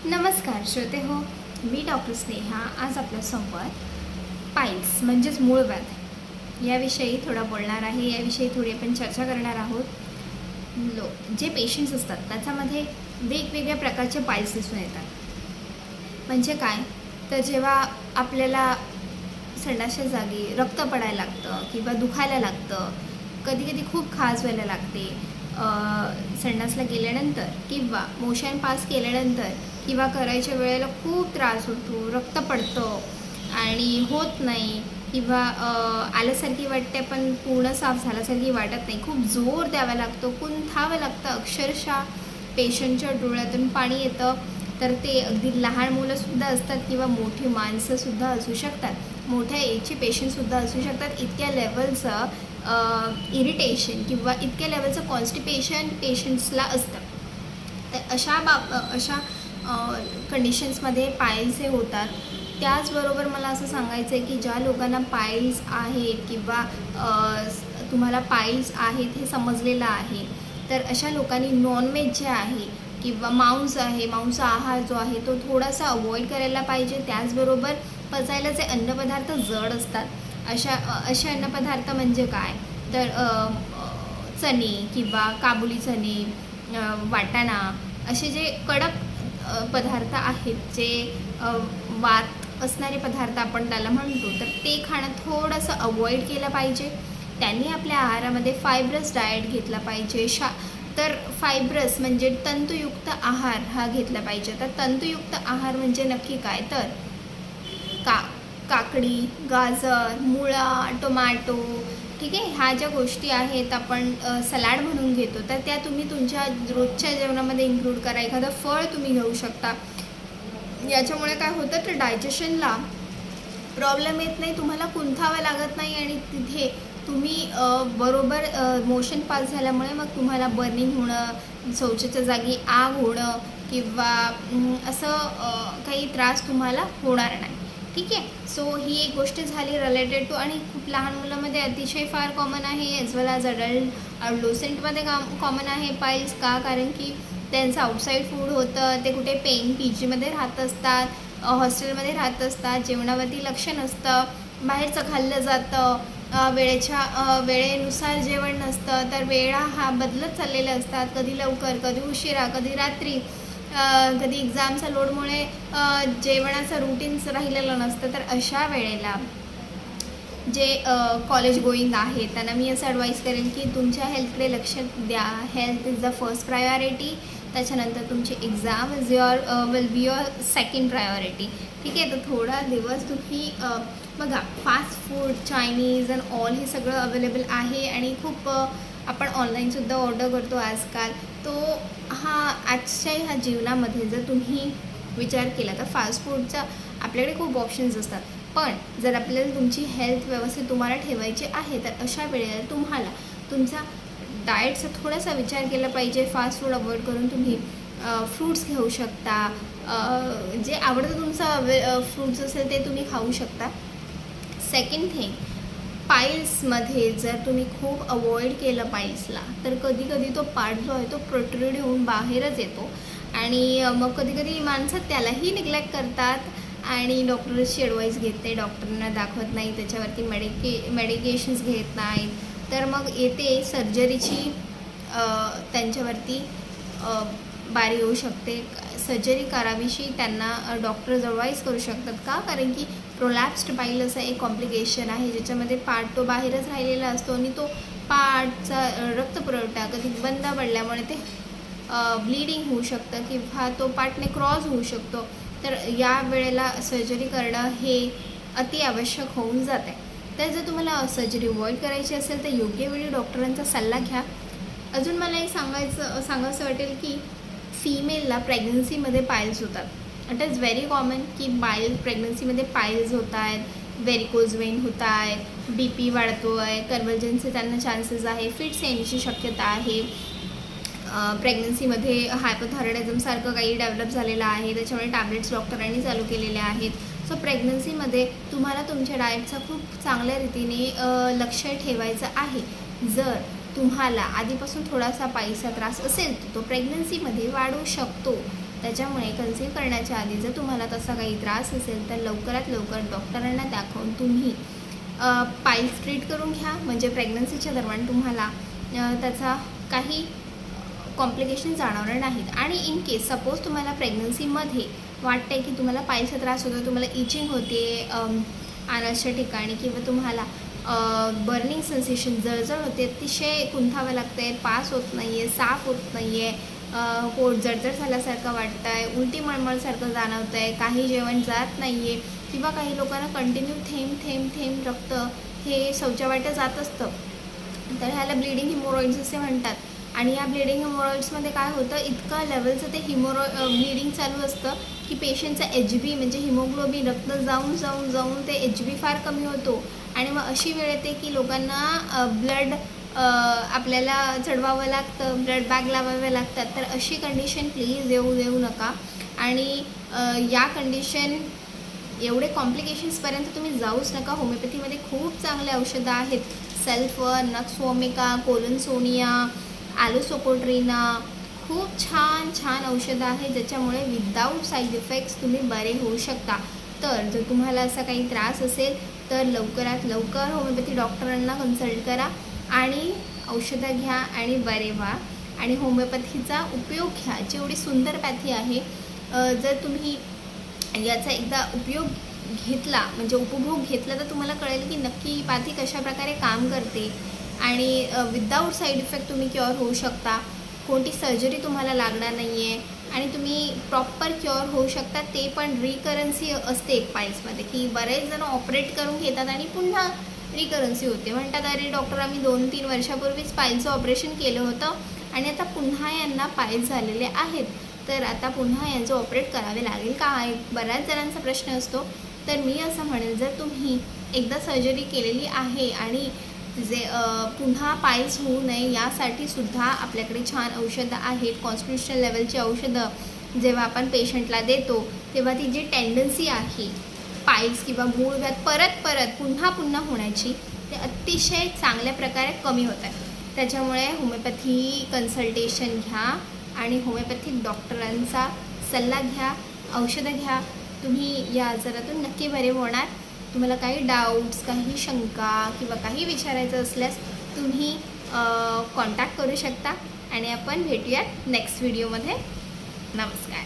नमस्कार श्रोते हो, मी डॉक्टर स्नेहा. आज आपला संवाद पाईल्स म्हणजेच मूळव्याध याविषयी थोडा बोलणार आहे. याविषयी थोडी आपण चर्चा करणार आहोत. जे पेशंट्स असतात त्याच्यामध्ये वेगवेगळ्या प्रकारचे पाईल्स दिसून येतात. म्हणजे काय तर जेव्हा आपल्याला संडासच्या जागी रक्त पडायला लागतं किंवा दुखायला लागतं, कधी कधी खूप खाज व्हायला लागते संडासला गेल्यानंतर किंवा मोशन पास केल्यानंतर किंवा करायच्या वेळेला खूप त्रास होतो, रक्त पडतं आणि होत नाही किंवा आल्यासारखी वाटते पण पूर्ण साफ झाल्यासारखी वाटत नाही. खूप जोर द्यावा लागतो, कुंथावं लागतं, अक्षरशः पेशंटच्या डोळ्यातून पाणी येतं. तर ते अगदी लहान मुलंसुद्धा असतात किंवा मोठी माणसंसुद्धा असू शकतात, मोठ्या एजचे पेशंटसुद्धा असू शकतात. इतक्या लेवलचं इरिटेशन किंवा इतक्या लेवलचं कॉन्स्टिपेशन पेशंट्सला असतं. तर अशा कंडिशन्समध्ये पाईल्स हे होतात. त्याचबरोबर मला असं सांगायचं आहे की ज्या लोकांना पाईल्स आहेत किंवा तुम्हाला पाईल्स आहेत हे समजलेलं आहे, तर अशा लोकांनी नॉनव्हेज जे आहे किंवा मांस आहार जो आहे तो थोडासा अवॉइड करायला पाहिजे. त्याचबरोबर पचायला जे अन्नपदार्थ जड असतात असे अन्नपदार्थ म्हणजे काय तर चणे किंवा काबुली चणे, वाटाणा असे जे कडक पदार्थ आहेत, जे वात असणारे पदार्थ आपण त्याला म्हणतो, तर ते खाणं थोडंसं अवॉइड केलं पाहिजे. त्यांनी आपल्या आहारामध्ये फायब्रस डाएट घेतला पाहिजे. तर फायब्रस म्हणजे तंतुयुक्त आहार हा घेतला पाहिजे. तर तंतुयुक्त आहार म्हणजे नक्की काय तर काकडी, गाजर, मुळा, टोमॅटो, ठीक आहे, ह्या ज्या गोष्टी आहेत आपण सलाड म्हणून घेतो, तर त्या तुम्ही तुमच्या रोजच्या जेवणामध्ये इन्क्लूड करा. एखादं फळ तुम्ही घेऊ शकता. याच्यामुळे काय होतं तर डायजेशनला प्रॉब्लेम येत नाही, तुम्हाला कुंथावं लागत नाही आणि तिथे तुम्ही बरोबर मोशन पास झाल्यामुळे मग तुम्हाला बर्निंग होणं, शौचाच्या जागी आग होणं किंवा असं काही त्रास तुम्हाला होणार नाही. ठीक आहे. सो ही एक गोष्ट झाली रिलेटेड टू, आणि खूप लहान मुलांमध्ये अतिशय फार कॉमन आहे, ॲज वेल ॲज ॲडोलसेंटमध्ये कॉमन आहे पाईल्स. का कारण की त्यांचं आउटसाईड फूड होतं, ते कुठे पी जीमध्ये राहत असतात, हॉस्टेलमध्ये राहत असतात, जेवणावरती लक्ष नसतं, बाहेरचं खाल्लं जातं, वेळेनुसार जेवण नसतं, तर वेळा हा बदलत चाललेल्या असतात, कधी लवकर, कधी उशिरा, कधी रात्री, कधी एक्झामच्या लोडमुळे जेवणाचं रुटीन्स राहिलेलं नसतं. तर अशा वेळेला जे कॉलेज गोईंग आहे त्यांना मी असं ॲडवाईस करेन की तुमच्या हेल्थकडे लक्ष द्या. Health is the first priority. त्याच्यानंतर तुमची exam is will be your second priority. ठीक आहे. तर थोडा दिवस तुम्ही बघा, fast food, Chinese and all हे सगळं अवेलेबल आहे आणि खूप आपण ऑनलाईनसुद्धा ऑर्डर करतो आजकाल. तो आजच्या ह्या जीवनामध्ये जर तुम्ही विचार केला तर फास्ट फूडचा आपल्याकडे खूप ऑप्शन्स असतात. पण जर आपल्याला तुमची हेल्थ व्यवस्थित तुम्हाला ठेवायची आहे तर अशा वेळेला तुम्हाला तुमचा डाएटचा थोडासा विचार केला पाहिजे. फास्ट फूड अवॉइड करून तुम्ही फ्रूट्स घेऊ शकता. जे आवडतं तुमचं फ्रूट्स असेल ते तुम्ही खाऊ शकता. सेकंड थिंग, पाईल्समध्ये जर तुम्ही खूप अवॉइड केलं पाईल्सला तर कधी कधी तो पार्ट जो आहे तो प्रोट्रूड होऊन बाहेरच येतो आणि मग कधी कधी माणसं त्यालाही निग्लेक्ट करतात आणि डॉक्टरची ॲडवाईस घेत नाही, डॉक्टरांना दाखवत नाही, त्याच्यावरती मेडिकेशन्स घेत नाहीत. तर मग येते सर्जरीची त्यांच्यावरती बारी येऊ शकते. सर्जरी करावीशी त्यांना डॉक्टर्स ॲडवाईस करू शकतात. का कारण की प्रोलॅप्स्ड पाईल असं एक कॉम्प्लिकेशन आहे ज्याच्यामध्ये पार्ट तो बाहेरच राहिलेला असतो आणि तो पार्टचा रक्तपुरवठा कधी बंद पडल्यामुळे ते ब्लिडिंग होऊ शकतं किंवा तो पार्टने क्रॉस होऊ शकतो. तर या वेळेला सर्जरी करणं हे अति आवश्यक होऊन जाते. तर जर तुम्हाला सर्जरी अवॉइड करायची असेल तर योग्य वेळी डॉक्टरांचा सल्ला घ्या. अजून मला एक सांगायचं वाटेल की फिमेलला प्रेग्नन्सीमध्ये पाईल्स होतात. इट इज व्हेरी कॉमन की प्रेग्नन्सीमध्ये पाईल्स होत आहेत, व्हेरिकोज वेन होत आहेत, बी पी वाढतो आहे, कन्व्हर्जन्सचे त्यांना चान्सेस आहे, फिट्स येण्याची शक्यता आहे. प्रेग्नन्सीमध्ये हायपोथायरॉइडिझमसारखं काही डेव्हलप झालेलं आहे, त्याच्यामुळे टॅब्लेट्स डॉक्टरांनी चालू केलेले आहेत. सो प्रेग्नन्सीमध्ये तुम्हाला तुमच्या डाएटचा खूप चांगल्या रीतीने लक्ष ठेवायचं आहे. जर तुम्हाला आधीपासून थोडासा पायीचा त्रास असेल तर तो प्रेग्नन्सीमध्ये वाढू शकतो. त्याच्यामुळे कन्सीव्ह करण्याच्या आधी जर तुम्हाला तसा काही त्रास असेल तर लवकरात लवकर डॉक्टरांना दाखवून तुम्ही पाईल्स ट्रीट करून घ्या. म्हणजे प्रेग्नन्सीच्या दरम्यान तुम्हाला त्याचा काही कॉम्प्लिकेशन जाणवणार नाहीत. आणि इन केस सपोज तुम्हाला प्रेग्नन्सीमध्ये वाटतं आहे की तुम्हाला पाईल्सचा त्रास होतो, तुम्हाला इचिंग होते अनासच्या ठिकाणी, किंवा तुम्हाला बर्निंग सेन्सेशन, जळजळ होते, अतिशय कुंठावं लागतं आहे, पास होत नाही आहे, साफ होत नाही आहे, पोट जळजळ झाल्यासारखं वाटतं आहे, उलटी मळमळसारखं जाणवतं आहे, काही जेवण जात नाही आहे, किंवा काही लोकांना कंटिन्यू थेंब थेंब थेंब रक्त हे शौचावाट्यात जात असतं. तर ह्याला ब्लिडिंग हिमोरॉइड्स असे म्हणतात. आणि या ब्लिडिंग हिमोरॉइड्समध्ये काय होतं, इतका लेवलचं ते ब्लिडिंग चालू असतं की पेशंटचा HB म्हणजे हिमोग्लोबिन रक्त जाऊन जाऊन जाऊन ते HB फार कमी होतो. आणि मग अशी वेळ येते की लोकांना ब्लड आपल्याला चढवावं लागतं, ब्लड बॅग लावाव्या लागतात. तर अशी कंडिशन प्लीज येऊ नका. आणि या कंडिशन एवढे कॉम्प्लिकेशन्सपर्यंत तुम्ही जाऊच नका. होमिओपॅथीमध्ये खूप चांगले औषधं आहेत. सल्फर, नक्सवोमिका, कोलनसोनिया, ॲलोसोकोट्रिना, खूप छान औषधं आहेत ज्याच्यामुळे विदाऊट साईड इफेक्ट्स तुम्ही बरे होऊ शकता. तर जर तुम्हाला असा काही त्रास असेल तर लवकरात लवकर होमिओपॅथी डॉक्टरांना कन्सल्ट करा आणि औषधं घ्या आणि बरे व्हा. आणि होमिओपॅथीचा उपयोग घ्या. जेवढी सुंदर पॅथी आहे, जर तुम्ही याचा एकदा उपयोग घेतला म्हणजे उपभोग घेतला तर तुम्हाला कळेल की नक्की पॅथी कशाप्रकारे काम करते. आणि विदाऊट साईड इफेक्ट तुम्ही क्युअर होऊ शकता. कोणती सर्जरी तुम्हाला लागणार नाही आहे आणि तुम्ही प्रॉपर क्युअर होऊ शकता. ते पण रिकरन्सी असते एक पाईल्समध्ये, की बरेच जण ऑपरेट करून घेतात आणि पुन्हा रिकरन्सी होते. म्हणतात अरे डॉक्टर आम्ही 2-3 वर्षापूर्वीच पाईल्सचं ऑपरेशन केलं होतं आणि आता पुन्हा यांना पाईल्स झालेले आहेत, तर आता पुन्हा यांचं ऑपरेट करावे लागेल का, एक बऱ्याच जणांचा प्रश्न असतो. तर मी असं म्हणेल, जर तुम्ही एकदा सर्जरी केलेली आहे आणि जे पुन्हा पाईल्स होऊ नये यासाठी सुद्धा आपल्याकडे छान औषधं आहेत. कॉन्स्टिट्यूशनल लेवलची औषधं जेव्हा आपण पेशंटला देतो तेव्हा ती जी टेंडन्सी आहे पाईल्स किंवा मूळव्याध परत पुन्हा होण्याची, ते अतिशय चांगल्या प्रकारे कमी होत आहे. त्याच्यामुळे होमिओपॅथी कन्सल्टेशन घ्या आणि होमिओपॅथिक डॉक्टरांचा सल्ला घ्या, औषधं घ्या. तुम्ही या आजारातून नक्की बरे होणार. तुम्हाला काही डाऊट्स, काही शंका किंवा काही विचारायचं असल्यास तुम्ही कॉन्टॅक्ट करू शकता आणि आपण भेटूयात नेक्स्ट व्हिडिओमध्ये. नमस्कार.